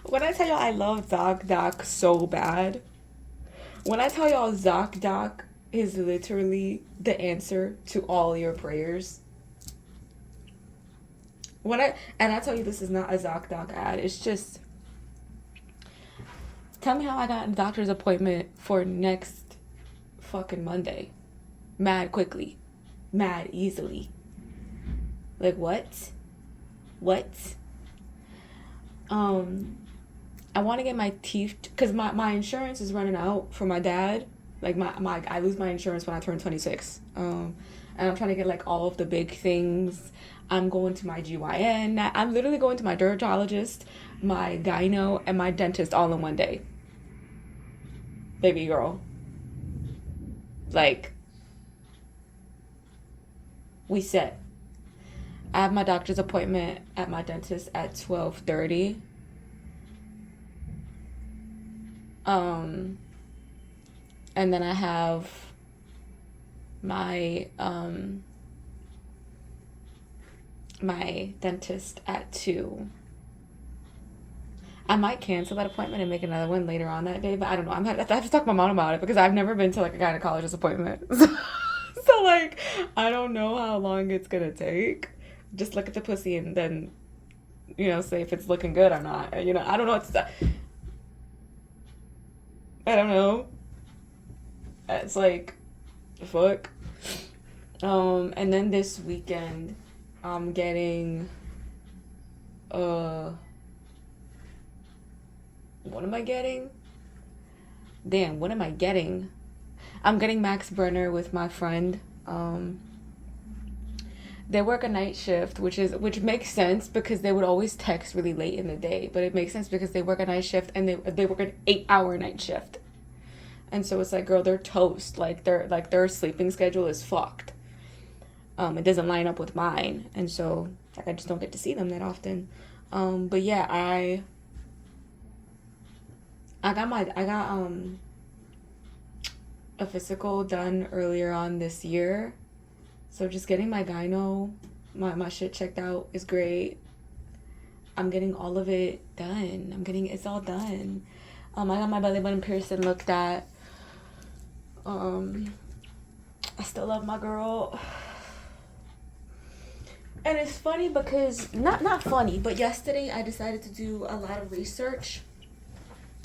When I tell y'all I love ZocDoc so bad, when I tell y'all ZocDoc is literally the answer to all your prayers. And I tell you this is not a ZocDoc ad. It's just tell me how I got a doctor's appointment for next fucking Monday. Mad quickly. Mad easily. Like what? What? I want to get my teeth because my insurance is running out for my dad. Like my I lose my insurance when I turn 26. And I'm trying to get like all of the big things. I'm going to my GYN. I'm literally going to my dermatologist, my gyno, and my dentist all in one day. Baby girl. Like we set. I have my doctor's appointment at my dentist at 12:30. And then I have my my dentist at 2. I might cancel that appointment and make another one later on that day, but I don't know. I have to talk to my mom about it because I've never been to like a gynecologist appointment. So like I don't know how long it's gonna take. Just look at the pussy and then say if it's looking good or not. I don't know what to, I don't know. It's like fuck. And then this weekend I'm getting what am I getting? Damn, what am I getting? I'm getting Max Brenner with my friend. They work a night shift, which makes sense because they would always text really late in the day. But it makes sense because they work a night shift and they work an 8-hour night shift. And so it's like, girl, they're toast. Like their sleeping schedule is fucked. It doesn't line up with mine, and so like I just don't get to see them that often. But yeah, I got a physical done earlier on this year. So just getting my gyno, my shit checked out is great. I'm getting all of it done. It's all done. I got my belly button piercing looked at. I still love my girl. And it's funny because, not funny, but yesterday I decided to do a lot of research.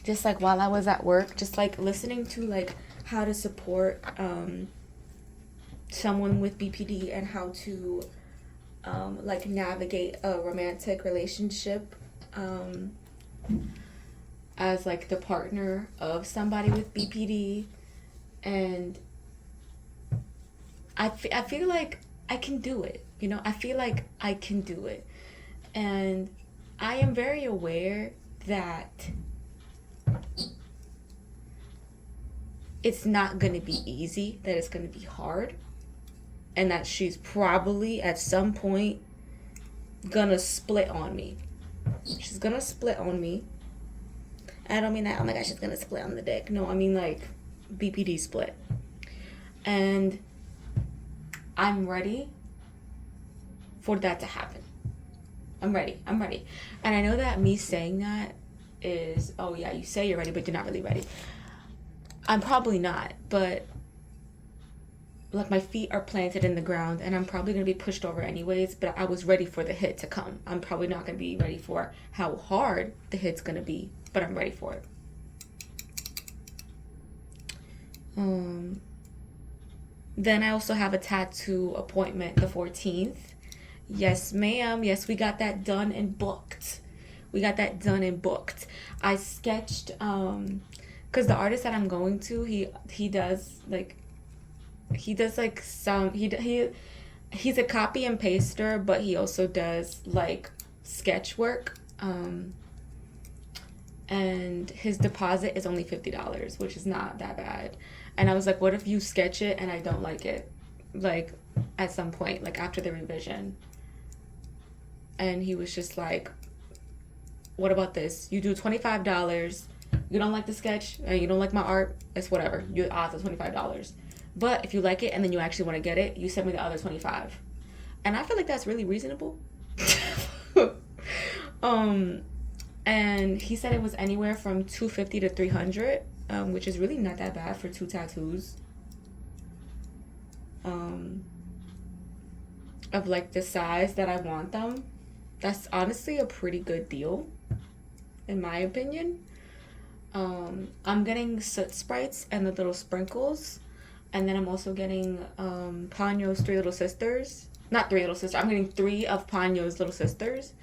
Just like while I was at work, just like listening to like how to support someone with BPD and how to like navigate a romantic relationship as like the partner of somebody with BPD. And I feel like I can do it. I feel like I can do it. And I am very aware that it's not going to be easy, that it's going to be hard, and that she's probably at some point gonna split on me. She's gonna split on me. I don't mean that, oh my gosh, she's gonna split on the dick. No, I mean like BPD split. And I'm ready for that to happen. I'm ready. And I know that me saying that is, oh yeah, you say you're ready, but you're not really ready. I'm probably not, but like my feet are planted in the ground and I'm probably going to be pushed over anyways, but I was ready for the hit to come. I'm probably not going to be ready for how hard the hit's going to be, but I'm ready for it. Then I also have a tattoo appointment the 14th. Yes, ma'am. Yes, we got that done and booked. I sketched, because the artist that I'm going to, he does some, he's a copy and paster, but he also does like sketch work. And his deposit is only $50, which is not that bad. And I was like, what if you sketch it and I don't like it? Like at some point, like after the revision. And he was just like, what about this? You do $25. You don't like the sketch and you don't like my art, it's whatever. Your odds are $25. But if you like it and then you actually want to get it, you send me the other $25. And I feel like that's really reasonable. And he said it was anywhere from 250 to 300, which is really not that bad for 2 tattoos. Of like the size that I want them. That's honestly a pretty good deal, in my opinion. I'm getting soot sprites and the little sprinkles, and then I'm also getting Ponyo's Three Little Sisters. Not Three Little Sisters. I'm getting 3 of Ponyo's Little Sisters,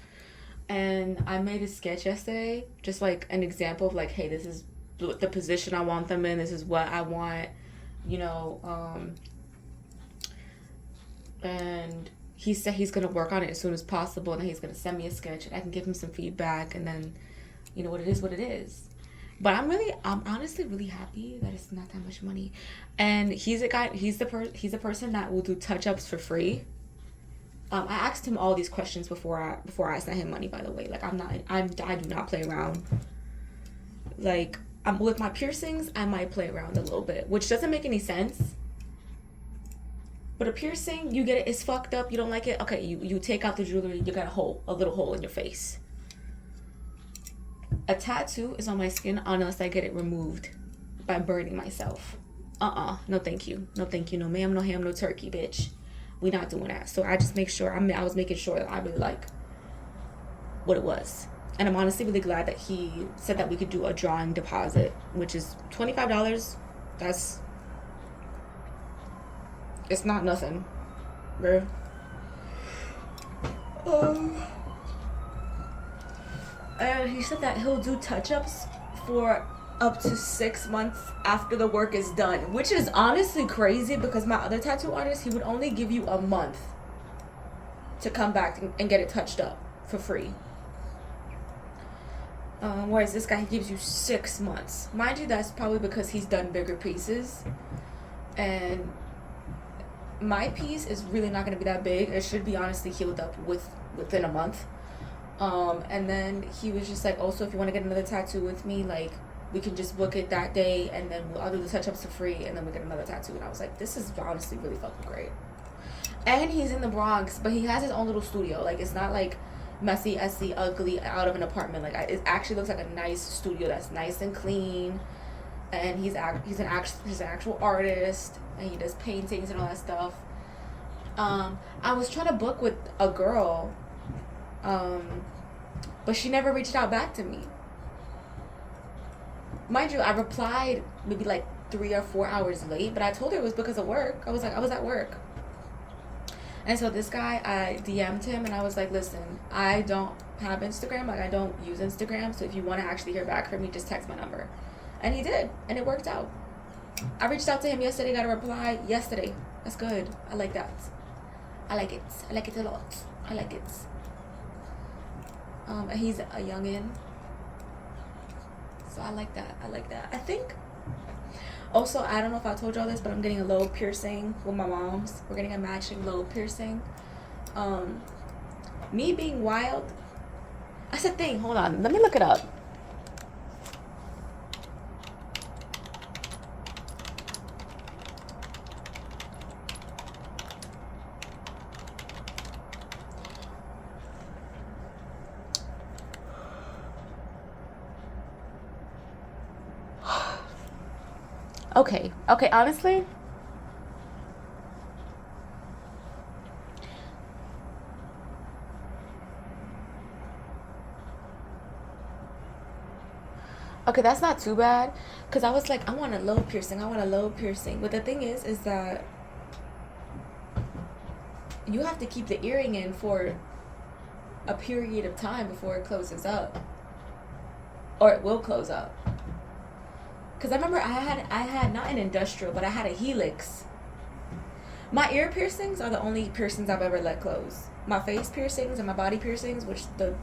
and I made a sketch yesterday, just like an example of like, hey, this is the position I want them in. This is what I want, you know. And he said he's gonna work on it as soon as possible, and then he's gonna send me a sketch, and I can give him some feedback, and then, you know, what it is. But I'm honestly really happy that it's not that much money. And he's a guy, he's a person that will do touch-ups for free. I asked him all these questions before I sent him money, by the way. Like, I do not play around. Like, with my piercings, I might play around a little bit, which doesn't make any sense. But a piercing, you get it, it's fucked up, you don't like it, okay, you take out the jewelry, you got a little hole in your face. A tattoo is on my skin unless I get it removed by burning myself. No thank you. No thank you. No ma'am, no ham, no turkey, bitch. We not doing that. So I just make sure, I was making sure that I really like what it was. And I'm honestly really glad that he said that we could do a drawing deposit, which is $25. It's not nothing, bro. And he said that he'll do touch-ups for up to 6 months after the work is done, which is honestly crazy because my other tattoo artist, he would only give you a month to come back and get it touched up for free. Whereas this guy, he gives you 6 months. Mind you, that's probably because he's done bigger pieces. And my piece is really not going to be that big. It should be honestly healed up within a month. And then he was just like, also, if you want to get another tattoo with me, like, we can just book it that day, and then I'll do the touch-ups for free, and then we get another tattoo. And I was like, this is honestly really fucking great. And he's in the Bronx, but he has his own little studio. Like, it's not like messy, essy, ugly, out of an apartment. Like, it actually looks like a nice studio that's nice and clean. And he's an actual artist, and he does paintings and all that stuff. I was trying to book with a girl, but she never reached out back to me. Mind you, I replied maybe like 3 or 4 hours late, but I told her it was because of work. I was like, I was at work. And so this guy, I DM'd him, and I was like, listen, I don't have Instagram. Like, I don't use Instagram. So if you want to actually hear back from me, just text my number. And he did, and it worked out. I reached out to him yesterday, got a reply yesterday. That's good. I like that. I like it. I like it a lot. I like it. And he's a youngin'. So I like that. I like that. I think. Also, I don't know if I told y'all this, but I'm getting a lobe piercing with my mom's. We're getting a matching lobe piercing. Me being wild. That's a thing. Hold on. Let me look it up. Okay, honestly, okay, that's not too bad, because I was like, I want a lobe piercing, but the thing is that you have to keep the earring in for a period of time before it closes up, or it will close up. Because I remember I had not an industrial, but I had a helix. My ear piercings are the only piercings I've ever let close. My face piercings and my body piercings, which the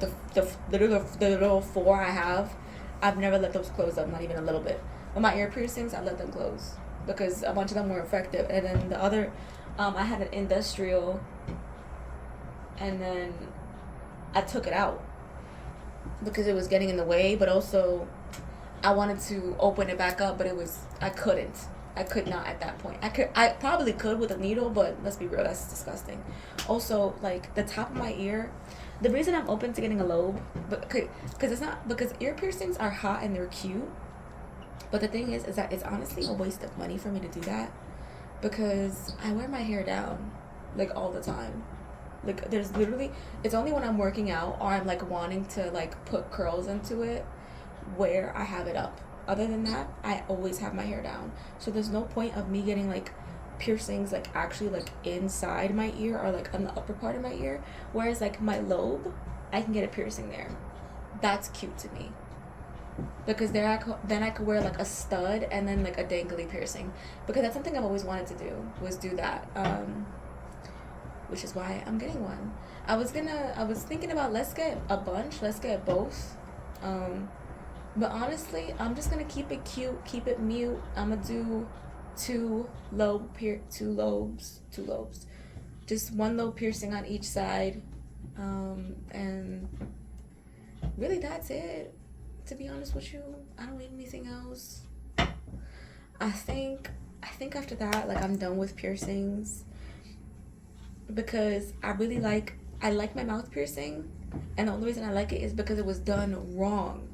little 4 I have, I've never let those close up, not even a little bit. But my ear piercings, I let them close because a bunch of them were effective. And then the other, I had an industrial, and then I took it out because it was getting in the way, but also I wanted to open it back up, but I couldn't. I could not at that point. I probably could with a needle, but let's be real, that's disgusting. Also, like, the top of my ear, The reason I'm open to getting a lobe, because it's not because ear piercings are hot and they're cute, but the thing is that it's honestly a waste of money for me to do that, because I wear my hair down, like all the time. Like there's literally, it's only when I'm working out or I'm like wanting to like put curls into it where I have it up. Other than that, I always have my hair down. So there's no point of me getting like piercings like actually like inside my ear or like on the upper part of my ear, whereas like my lobe, I can get a piercing there. That's cute to me, because there then I could wear like a stud and then like a dangly piercing, because that's something I've always wanted to do, was do that, which is why I'm getting one. I was thinking about, let's get a bunch, let's get both, but honestly I'm just gonna keep it cute, keep it mute. I'm gonna do two lobes, just one lobe piercing on each side, and really that's it. To be honest with you, I don't need anything else. I think after that, like, I'm done with piercings, because I like my mouth piercing, and the only reason I like it is because it was done wrong,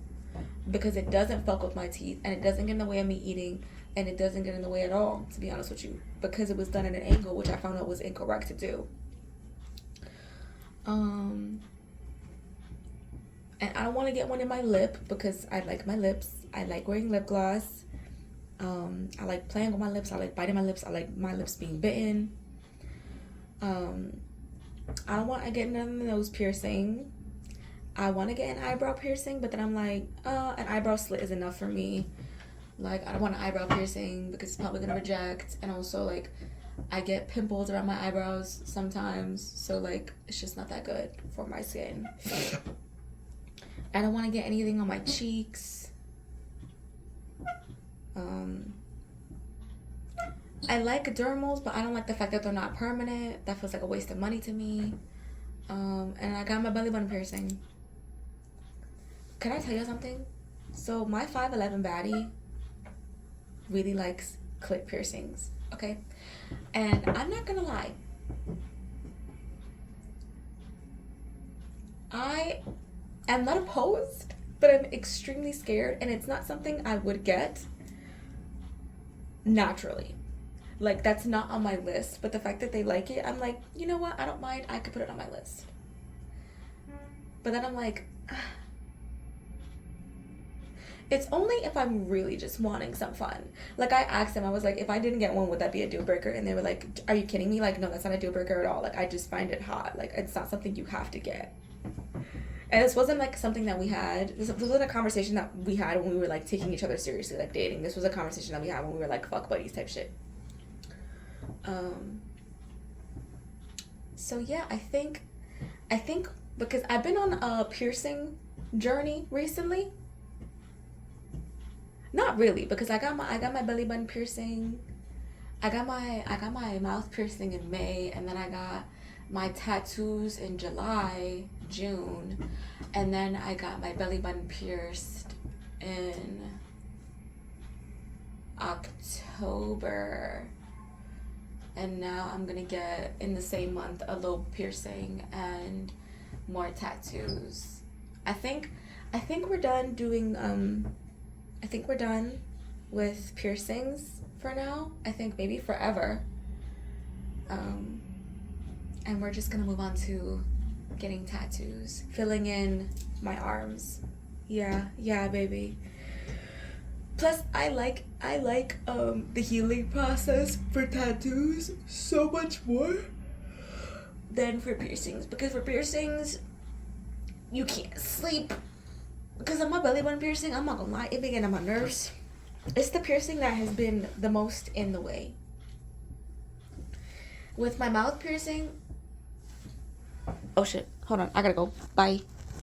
because it doesn't fuck with my teeth and it doesn't get in the way of me eating, and it doesn't get in the way at all, to be honest with you, because it was done at an angle which I found out was incorrect to do. And I don't want to get one in my lip, because I like my lips. I like wearing lip gloss. I like playing with my lips. I like biting my lips. I like my lips being bitten. I don't want to get none of the nose piercing. I want to get an eyebrow piercing, but then I'm like, an eyebrow slit is enough for me. Like, I don't want an eyebrow piercing because it's probably going to reject. And also, like, I get pimples around my eyebrows sometimes. So, like, it's just not that good for my skin. I don't want to get anything on my cheeks. I like dermals, but I don't like the fact that they're not permanent. That feels like a waste of money to me. And I got my belly button piercing. Can I tell you something? So my 5'11" baddie really likes clit piercings, okay? And I'm not gonna lie. I'm not opposed, but I'm extremely scared, and it's not something I would get naturally. Like, that's not on my list, but the fact that they like it, I'm like, you know what? I don't mind. I could put it on my list. But then I'm like, it's only if I'm really just wanting some fun. Like, I asked them, I was like, if I didn't get one, would that be a deal breaker? And they were like, are you kidding me? Like, no, that's not a deal breaker at all. Like, I just find it hot. Like, it's not something you have to get. And this wasn't like something that we had. This wasn't a conversation that we had when we were like taking each other seriously, like dating. This was a conversation that we had when we were like fuck buddies type shit. So yeah, I think because I've been on a piercing journey recently. Not really, because I got my belly button piercing. I got my mouth piercing in May, and then I got my tattoos in July, June, and then I got my belly button pierced in October, and now I'm gonna get, in the same month, a lobe piercing and more tattoos. I think we're done doing I think we're done with piercings for now. I think maybe forever. And we're just gonna move on to getting tattoos, filling in my arms. Yeah, baby. Plus, I like the healing process for tattoos so much more than for piercings, because for piercings you can't sleep. Because of my belly button piercing, I'm not gonna lie, it been getting on my nerves. It's the piercing that has been the most in the way. With my mouth piercing, oh shit, hold on, I gotta go, bye.